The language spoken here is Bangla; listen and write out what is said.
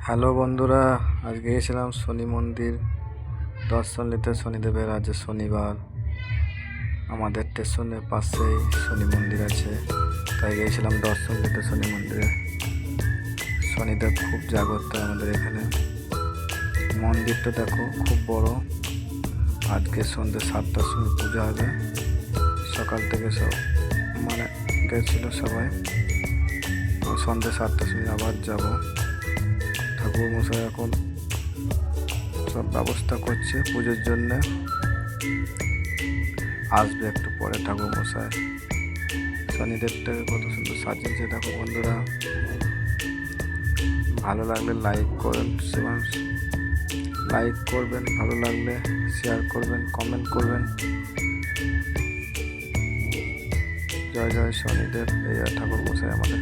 হ্যালো বন্ধুরা, আজকে গিয়েছিলাম শনি মন্দির দর্শন নিতে। শনিদেবের আজ শনিবার, আমাদের স্টেশনের পাশেই শনি মন্দির আছে, তাই গিয়েছিলাম দর্শন নিতে শনি মন্দিরে। শনিদেব খুব জাগ্রত আমাদের এখানে। মন্দিরটা দেখো খুব বড়। আজকে সন্ধ্যে 7টার সময় পূজা হবে। সকাল থেকে সব গেছিল সবাই। সন্ধ্যে 7টার সময় আবার যাব। ঠাকুর মশাই এখন সব ব্যবস্থা করছে পুজোর জন্যে। আসবে একটু পরে ঠাকুর মশাই। শনিদেবটাকে কত সুন্দর সাজিয়েছে দেখো বন্ধুরা। ভালো লাগলে লাইক করবেন, ভালো লাগলে শেয়ার করবেন, কমেন্ট করবেন। জয় জয় শনিদেব, এই ঠাকুর মশাই আমাদের।